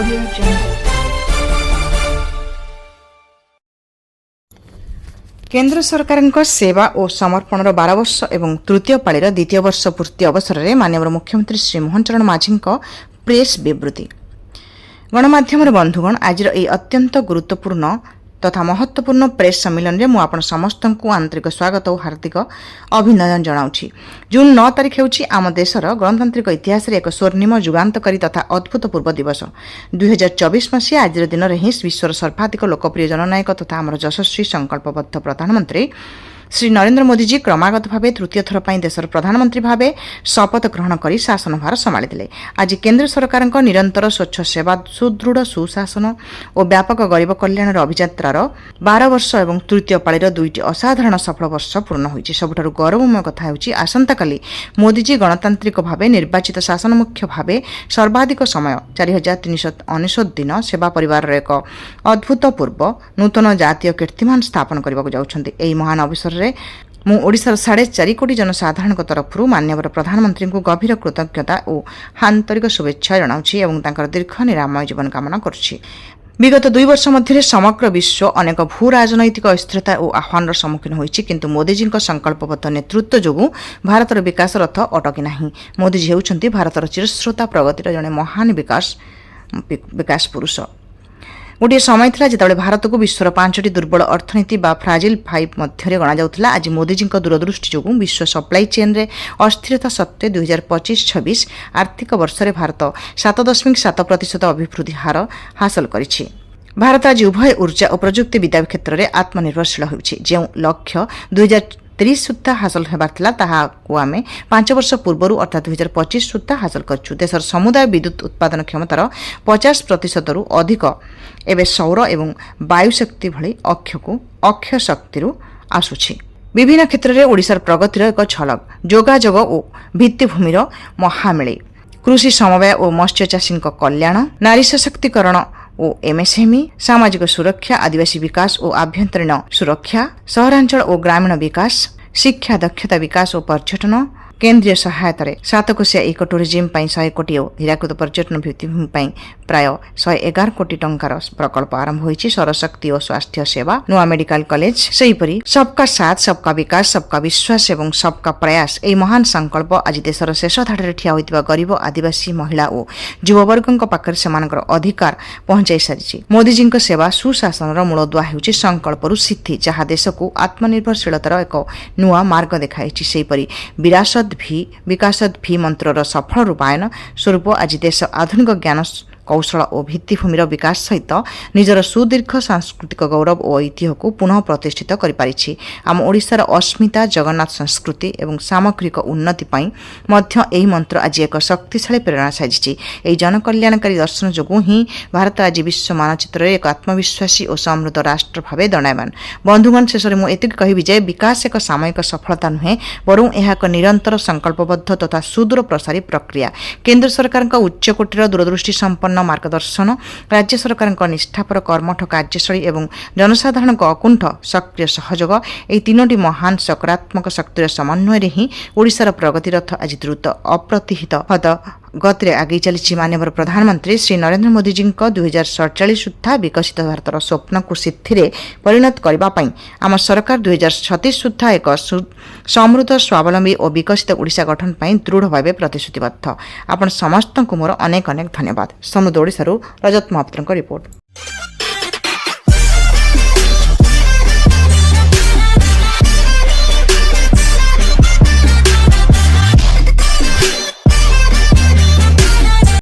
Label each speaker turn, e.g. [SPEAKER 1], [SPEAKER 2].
[SPEAKER 1] Audio Jungle. केन्द्र सरकारଙ୍କ सेवा और समर्पणर 12 वर्ष एवं तृतीय पाळीर द्वितीय वर्ष पूर्ति अवसर में माननीय मुख्यमंत्री श्री मोहन चरण माझी प्रेस विवृत्ति। गणमाध्यम बंधुगण, आज अत्यंत गुरुत्वपूर्ण तथा महत्वपूर्ण प्रेस सम्मेलन में मुझे समस्त को आंतरिक स्वागत और हार्दिक अभिनंदन जनाऊँगी। जून 9 तारिख होउछि आम देशर गणतांत्रिक इतिहास एक स्वर्णिम युगांतकारी तथा अभूतपूर्व दिवस। 2024 मसीहा आज दिन में ही विश्वर सर्वाधिक लोकप्रिय जननायक तथा आमर यशस्वी संकल्पबद्ध प्रधानमंत्री श्री नरेंद्र मोदी जी क्रमागत भाव तृतीय थर पर देशर प्रधानमंत्री भाव शपथ ग्रहण कर शासन भार संभाली। आज केन्द्र सरकार निरंतर स्वच्छ सेवा, सुदृढ़ सुशासन और व्यापक गरीब कल्याण अभियात्रार 12 वर्ष और तृतीय पाळीर 2टी असाधारण सफल वर्ष पूर्ण होइछि। सबुठारु गौरवमय कथा हेउछि आसंता काली मोदीजी गणतांत्रिक भाव निर्वाचित शासन मुख्य भाव सर्वाधिक समय 4399 दिन सेवा परिवार एक अभूतपूर्व नूतन जातीय कीर्तिमान स्थापन करने जाउछन्ति। एही महान अवसर मु ओडिशार 4.5 कोटी जनसाधारण तरफ माननीय प्रधानमंत्री को गभीर कृतज्ञता और आंतरिक शुभेच्छा जनाऊँगी और तांकर दीर्घ निरामय जीवन कामना करुछि। विगत 2 वर्ष मध्य समग्र विश्व अनेक भू राजनैतिक अस्थिरता और आह्वान सम्मुखीन होइछि, किंतु मोदीजी संकल्पबद्ध नेतृत्व जोगु भारतर विकास रथ अटकी नाही। मोदीजी हेउछन्ति भारतर चिरस्रोता प्रगतिर जने महान विकास पुरुष। गोटे समय था जिते भारत को विश्वर 5टी दुर्बल अर्थनीति बा फ्राजिल 5 मध्य गणा जाउथला। आज मोदीजी दूरदृष्टि जोगु विश्व सप्लाई चेन रे अस्थिरता सत्वे 2025-26 आर्थिक वर्ष में भारत 7.7% अभिवृद्धि हार हासिल करिछि। भारत आज उभय ऊर्जा और प्रजुक्ति विद्या क्षेत्र में आत्मनिर्भरशील होइछि। जो लक्ष्य 2030 सुद्धा हासिल होबार ताहा को आम 5 वर्ष पूर्व अर्थात 2025 सुद्धा हासिल करछु। देशर समुदाय विद्युत उत्पादन क्षमतार 50% रु अधिक एवं सौर एवं वायुशक्ति भली अक्षय शक्ति आसुछि। विभिन्न क्षेत्र में ओडिशार प्रगतिर एक झलक जोगाजोग और भित्तिभूमिर महामेली, कृषि समवाय और मत्स्य चाषी कल्याण, नारी सशक्तिकरण और एमएसएमई, सामाजिक सुरक्षा, आदिवासी विकास और आभ्यंतरीण सुरक्षा, सहरांचल और ग्रामीण विकास, शिक्षा दक्षता विकास और पर्यटन, केन्द्रीय सहायता 7 कोशिया इको टूरिज्म 100 कोटी और हीराकुद पर्यटन भित्तिभूमि प्राय 111 कोटी टंकार प्रकल्प आरंभ होइछि। सौरशक्ति और स्वास्थ्य सेवा, नुआ मेडिकल कॉलेज, सेहीपरि सबका साथ सबका विकास, सबका विश्वास एवं सबका प्रयास एही महान संकल्प आज देशर शेष धाड़े ठिया होइतिबा गरीब, आदिवासी, महिला और युववर्गक पाखरे सेमानकर अधिकार पहुंचाई सारिछि। मोदीजी सेवा सुशासनर मूलदुआ हेउछि संकल्परु सिद्धि, जहाँ देश को आत्मनिर्भरशीलतार एक नुआ मार्ग देखाइछि। सेहीपरि विकास भी मंत्रर सफल रूपायन स्वरूप आज देश आधुनिक ज्ञान कौशल और भित्तिभूमिर विकास सहित निजर सुदीर्घ सांस्कृतिक गौरव और ऐतिह्य को पुनः प्रतिष्ठित करिपारिछि। आम ओडिशार अस्मिता, जगन्नाथ संस्कृति एवं सामग्रिक उन्नति पई मध्य एही मंत्र आज एक शक्तिशाली प्रेरणा साजिछि। एही जनकल्याणकारी दर्शन जोगु ही भारत आज विश्व मानचित्र एक आत्मविश्वासी और समृद्ध राष्ट्र भाव दंडायमान। बंधुगण, शेष में मुझे कहि जे विकास एक सामयिक सफलता नुहे, बरं यह एक निरंतर संकल्पबद्ध तथा सुदूर प्रसारी प्रक्रिया। केन्द्र सरकार उच्चकोटीर दूरदृष्टि संपन्न मार्गदर्शन, राज्य सरकार निष्ठापर कर्मठ कार्यशैली एवं जनसाधारण अकुंठ सक्रिय सहयोग, यह 3टी महान सकारात्मक शक्तिर समन्वय ही ओडिशार प्रगति रथ आज द्रुत अप्रतिहित गति आगे चली। माननीय प्रधानमंत्री श्री नरेंद्र मोदी जी 2047 सुद्धा विकसित भारतर स्वप्न को सिद्धि परिणत करने आम सरकार 2036 सुद्धा एक समृद्ध स्वावलंबी और विकसित ओडिशा गठन पर दृढ़ भाव प्रतिश्रुतिबद्ध। आपण समस्त को मोर अनेक धन्यवाद। समृद्ध ओडिशारू रजत महापात्र रिपोर्ट।